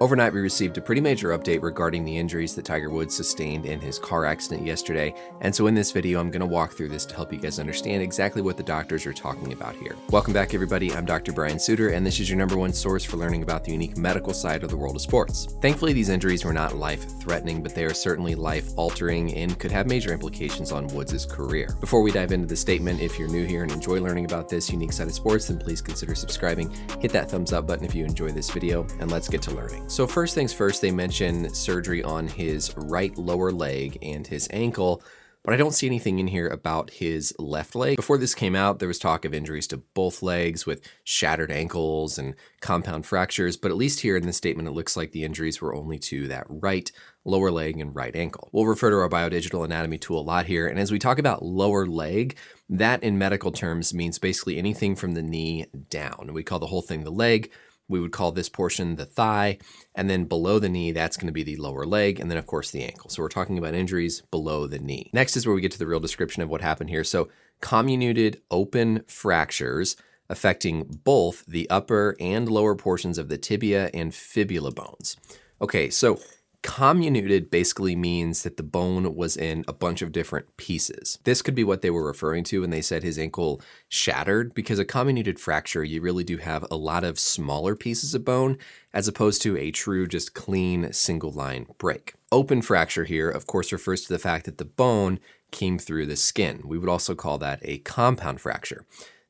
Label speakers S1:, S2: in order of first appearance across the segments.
S1: Overnight, we received a pretty major update regarding the injuries that Tiger Woods sustained in his car accident yesterday, and so in this video, I'm going to walk through this to help you guys understand exactly what the doctors are talking about here. Welcome back, everybody. I'm Dr. Brian Sutterer, and this is your #1 source for learning about the unique medical side of the world of sports. Thankfully, these injuries were not life-threatening, but they are certainly life-altering and could have major implications on Woods' career. Before we dive into the statement, if you're new here and enjoy learning about this unique side of sports, then please consider subscribing, hit that thumbs up button if you enjoy this video, and let's get to learning. So first things first, they mention surgery on his right lower leg and his ankle, but I don't see anything in here about his left leg. Before this came out, there was talk of injuries to both legs with shattered ankles and compound fractures, but at least here in this statement, it looks like the injuries were only to that right lower leg and right ankle. We'll refer to our biodigital anatomy tool a lot here, and as we talk about lower leg, that in medical terms means basically anything from the knee down. We call the whole thing the leg. We would call this portion the thigh, and then below the knee, that's going to be the lower leg, and then of course the ankle. So we're talking about injuries below the knee. Next is where we get to the real description of what happened here. So comminuted open fractures affecting both the upper and lower portions of the tibia and fibula bones. Okay, so comminuted basically means that the bone was in a bunch of different pieces. This could be what they were referring to when they said his ankle shattered, because a comminuted fracture, you really do have a lot of smaller pieces of bone as opposed to a true, just clean single line break. Open fracture here, of course, refers to the fact that the bone came through the skin. We would also call that a compound fracture.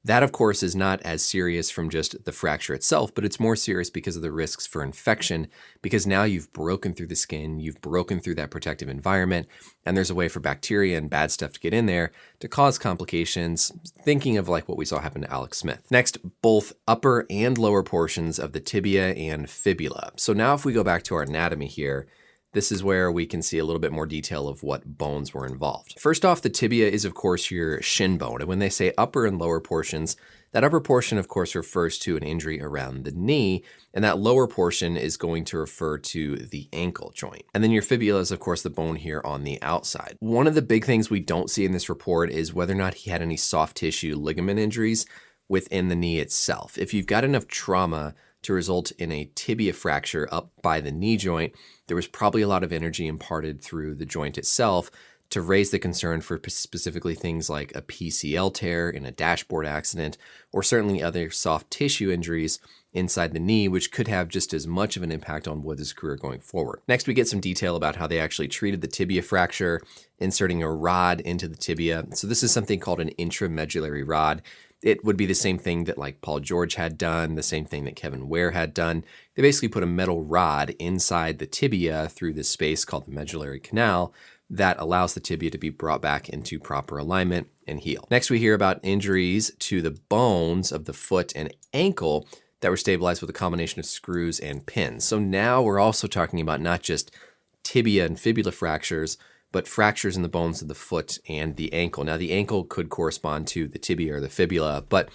S1: That, of course, is not as serious from just the fracture itself, but it's more serious because of the risks for infection, because now you've broken through the skin, you've broken through that protective environment, and there's a way for bacteria and bad stuff to get in there to cause complications, thinking of like what we saw happen to Alex Smith. Next, both upper and lower portions of the tibia and fibula. So now if we go back to our anatomy here, this is where we can see a little bit more detail of what bones were involved. First off, the tibia is, of course, your shin bone. And when they say upper and lower portions, that upper portion, of course, refers to an injury around the knee. And that lower portion is going to refer to the ankle joint. And then your fibula is, of course, the bone here on the outside. One of the big things we don't see in this report is whether or not he had any soft tissue ligament injuries within the knee itself. If you've got enough trauma to result in a tibia fracture up by the knee joint, there was probably a lot of energy imparted through the joint itself to raise the concern for specifically things like a PCL tear in a dashboard accident, or certainly other soft tissue injuries inside the knee, which could have just as much of an impact on Woods' career going forward. Next, we get some detail about how they actually treated the tibia fracture, inserting a rod into the tibia. So this is something called an intramedullary rod. It would be the same thing that like Paul George had done, the same thing that Kevin Ware had done. They basically put a metal rod inside the tibia through this space called the medullary canal that allows the tibia to be brought back into proper alignment and heal. Next, we hear about injuries to the bones of the foot and ankle that were stabilized with a combination of screws and pins. So now we're also talking about not just tibia and fibula fractures, but fractures in the bones of the foot and the ankle. Now, the ankle could correspond to the tibia or the fibula, but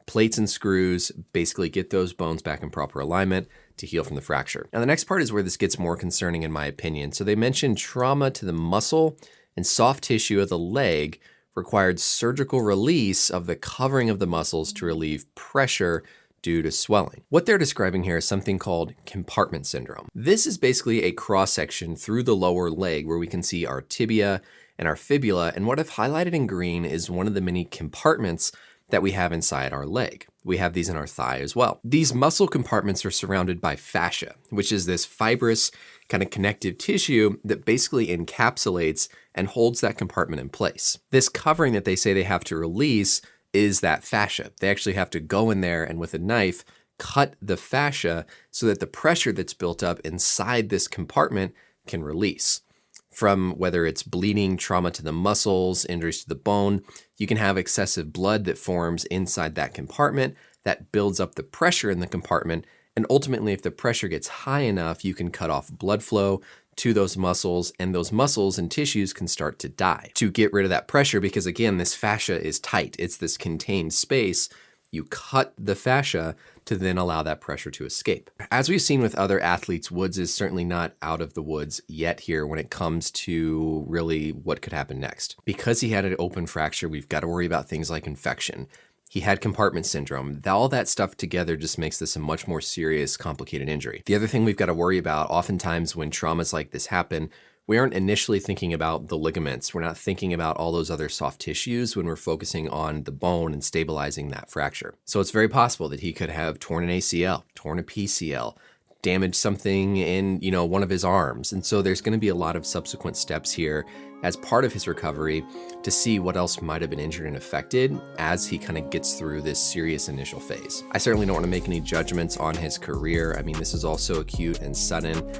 S1: plates and screws basically get those bones back in proper alignment to heal from the fracture. Now, the next part is where this gets more concerning in my opinion. So they mentioned trauma to the muscle and soft tissue of the leg required surgical release of the covering of the muscles to relieve pressure due to swelling. What they're describing here is something called compartment syndrome. This is basically a cross-section through the lower leg where we can see our tibia and our fibula, and what I've highlighted in green is one of the many compartments that we have inside our leg. We have these in our thigh as well. These muscle compartments are surrounded by fascia, which is this fibrous kind of connective tissue that basically encapsulates and holds that compartment in place. This covering that they say they have to release is that fascia. They actually have to go in there and with a knife cut the fascia so that the pressure that's built up inside this compartment can release. From whether it's bleeding, trauma to the muscles, injuries to the bone, you can have excessive blood that forms inside that compartment that builds up the pressure in the compartment. And ultimately, if the pressure gets high enough, you can cut off blood flow to those muscles, and those muscles and tissues can start to die. To get rid of that pressure, because again, this fascia is tight, it's this contained space, you cut the fascia to then allow that pressure to escape. As we've seen with other athletes, Woods is certainly not out of the woods yet here when it comes to really what could happen next. Because he had an open fracture, we've got to worry about things like infection. He had compartment syndrome. All that stuff together just makes this a much more serious, complicated injury. The other thing we've got to worry about, oftentimes when traumas like this happen, we aren't initially thinking about the ligaments. We're not thinking about all those other soft tissues when we're focusing on the bone and stabilizing that fracture. So it's very possible that he could have torn an ACL, torn a PCL, damaged something in, one of his arms. And so there's going to be a lot of subsequent steps here as part of his recovery to see what else might have been injured and affected as he kind of gets through this serious initial phase. I certainly don't want to make any judgments on his career. I mean, this is all so acute and sudden.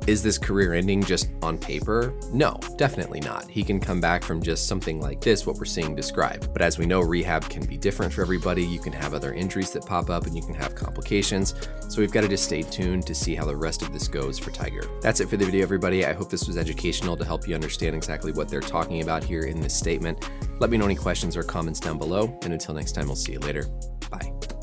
S1: Is this career ending just on paper? No, definitely not. He can come back from just something like this, what we're seeing described. But as we know, rehab can be different for everybody. You can have other injuries that pop up and you can have complications. So we've got to just stay tuned to see how the rest of this goes for Tiger. That's it for the video, everybody. I hope this was educational to help you understand exactly what they're talking about here in this statement. Let me know any questions or comments down below. And until next time, we'll see you later.